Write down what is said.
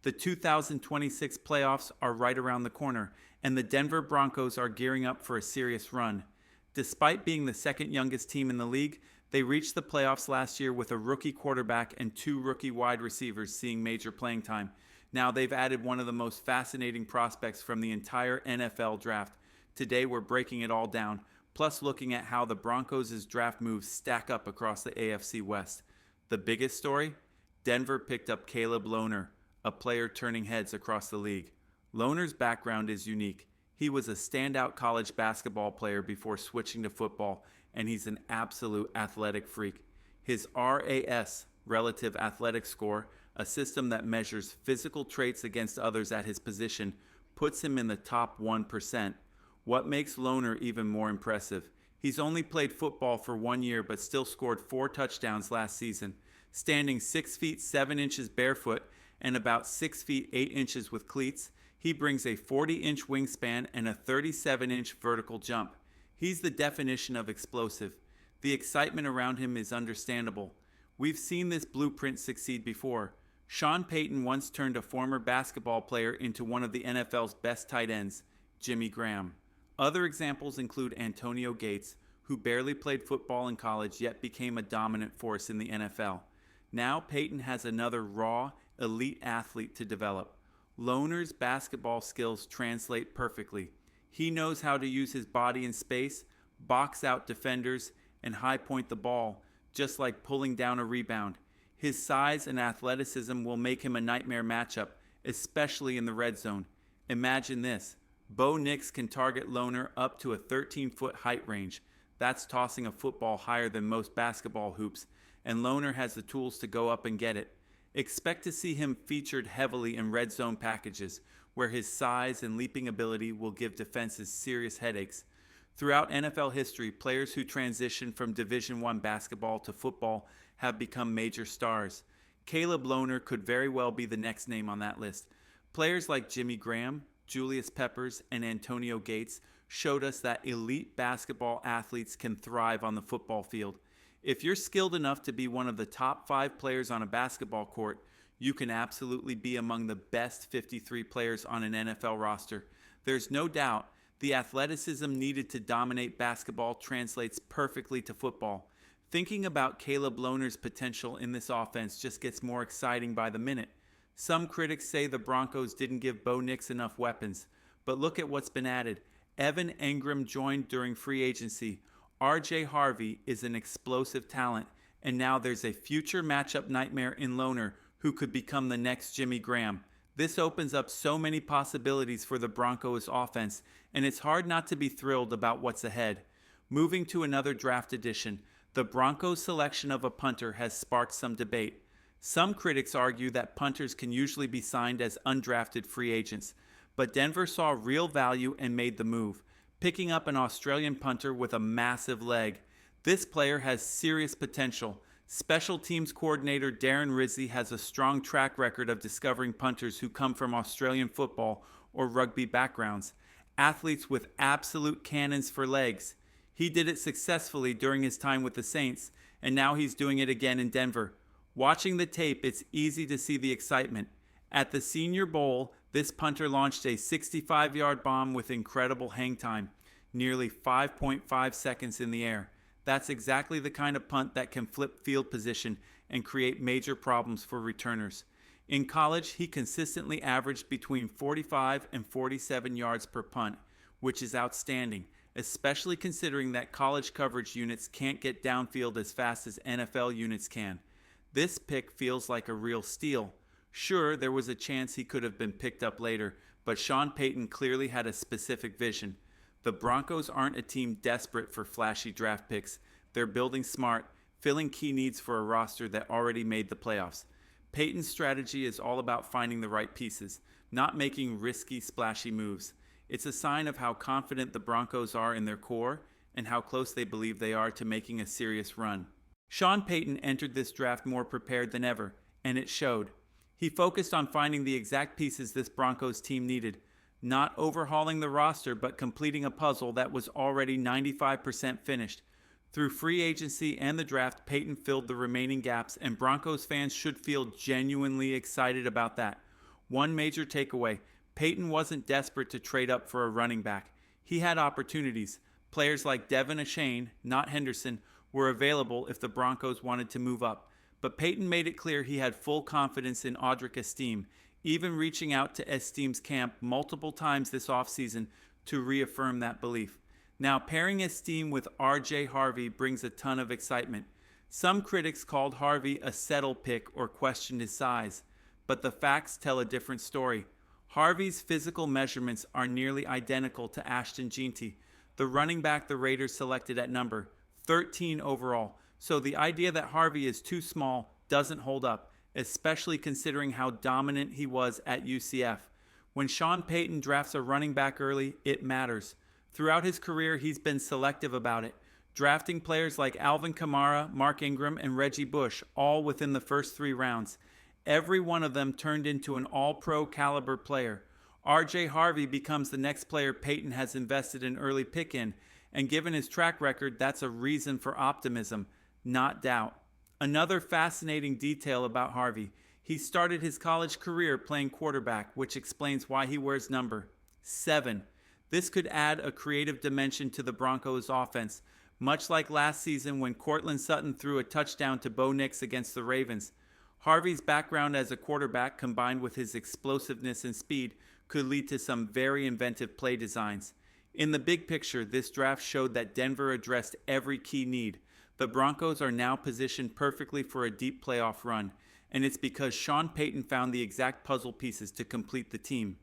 The 2026 playoffs are right around the corner, and the Denver Broncos are gearing up for a serious run. Despite being the second youngest team in the league, they reached the playoffs last year with a rookie quarterback and two rookie wide receivers seeing major playing time. Now they've added one of the most fascinating prospects from the entire NFL draft. Today we're breaking it all down, plus looking at how the Broncos' draft moves stack up across the AFC West. The biggest story? Denver picked up Caleb Lohner, a player turning heads across the league. Lohner's background is unique. He was a standout college basketball player before switching to football, and he's an absolute athletic freak. His RAS, relative athletic score, a system that measures physical traits against others at his position, puts him in the top 1%. What makes Lohner even more impressive? He's only played football for 1 year but still scored 4 touchdowns last season. Standing 6 feet 7 inches barefoot and about 6 feet 8 inches with cleats, he brings a 40-inch wingspan and a 37-inch vertical jump. He's the definition of explosive. The excitement around him is understandable. We've seen this blueprint succeed before. Sean Payton once turned a former basketball player into one of the NFL's best tight ends, Jimmy Graham. Other examples include Antonio Gates, who barely played football in college yet became a dominant force in the NFL. Now Payton has another raw, elite athlete to develop. Lohner's basketball skills translate perfectly. He knows how to use his body in space, box out defenders, and high point the ball, just like pulling down a rebound. His size and athleticism will make him a nightmare matchup, especially in the red zone. Imagine this. Bo Nix can target Lohner up to a 13-foot height range. That's tossing a football higher than most basketball hoops, and Lohner has the tools to go up and get it. Expect to see him featured heavily in red zone packages, where his size and leaping ability will give defenses serious headaches. Throughout NFL history, players who transition from Division I basketball to football have become major stars. Caleb Lohner could very well be the next name on that list. Players like Jimmy Graham, Julius Peppers, and Antonio Gates showed us that elite basketball athletes can thrive on the football field. If you're skilled enough to be one of the top 5 players on a basketball court, you can absolutely be among the best 53 players on an NFL roster. There's no doubt the athleticism needed to dominate basketball translates perfectly to football. Thinking about Caleb Lohner's potential in this offense just gets more exciting by the minute. Some critics say the Broncos didn't give Bo Nix enough weapons, but look at what's been added. Evan Engram joined during free agency. RJ Harvey is an explosive talent, and now there's a future matchup nightmare in Lohner who could become the next Jimmy Graham. This opens up so many possibilities for the Broncos offense, and it's hard not to be thrilled about what's ahead. Moving to another draft edition, the Broncos' selection of a punter has sparked some debate. Some critics argue that punters can usually be signed as undrafted free agents, but Denver saw real value and made the move, picking up an Australian punter with a massive leg. This player has serious potential. Special teams coordinator Darren Rizzi has a strong track record of discovering punters who come from Australian football or rugby backgrounds, athletes with absolute cannons for legs. He did it successfully during his time with the Saints, and now he's doing it again in Denver. Watching the tape, it's easy to see the excitement. At the Senior Bowl, this punter launched a 65-yard bomb with incredible hang time, nearly 5.5 seconds in the air. That's exactly the kind of punt that can flip field position and create major problems for returners. In college, he consistently averaged between 45 and 47 yards per punt, which is outstanding, especially considering that college coverage units can't get downfield as fast as NFL units can. This pick feels like a real steal. Sure, there was a chance he could have been picked up later, but Sean Payton clearly had a specific vision. The Broncos aren't a team desperate for flashy draft picks. They're building smart, filling key needs for a roster that already made the playoffs. Payton's strategy is all about finding the right pieces, not making risky, splashy moves. It's a sign of how confident the Broncos are in their core and how close they believe they are to making a serious run. Sean Payton entered this draft more prepared than ever, and it showed. He focused on finding the exact pieces this Broncos team needed, not overhauling the roster but completing a puzzle that was already 95% finished. Through free agency and the draft, Payton filled the remaining gaps, and Broncos fans should feel genuinely excited about that. One major takeaway: Peyton wasn't desperate to trade up for a running back. He had opportunities. Players like Devin Achane, not Henderson, were available if the Broncos wanted to move up. But Peyton made it clear he had full confidence in Audric Estime, even reaching out to Estime's camp multiple times this offseason to reaffirm that belief. Now, pairing Estime with R.J. Harvey brings a ton of excitement. Some critics called Harvey a settle pick or questioned his size, but the facts tell a different story. Harvey's physical measurements are nearly identical to Ashton Jeanty, the running back the Raiders selected at number 13 overall. So the idea that Harvey is too small doesn't hold up, especially considering how dominant he was at UCF. When Sean Payton drafts a running back early, it matters. Throughout his career, he's been selective about it, drafting players like Alvin Kamara, Mark Ingram, and Reggie Bush, all within the first 3 rounds. Every one of them turned into an all-pro caliber player. R.J. Harvey becomes the next player Peyton has invested an early pick in, and given his track record, that's a reason for optimism, not doubt. Another fascinating detail about Harvey: he started his college career playing quarterback, which explains why he wears number 7. This could add a creative dimension to the Broncos' offense, much like last season when Cortland Sutton threw a touchdown to Bo Nix against the Ravens. Harvey's background as a quarterback, combined with his explosiveness and speed, could lead to some very inventive play designs. In the big picture, this draft showed that Denver addressed every key need. The Broncos are now positioned perfectly for a deep playoff run, and it's because Sean Payton found the exact puzzle pieces to complete the team.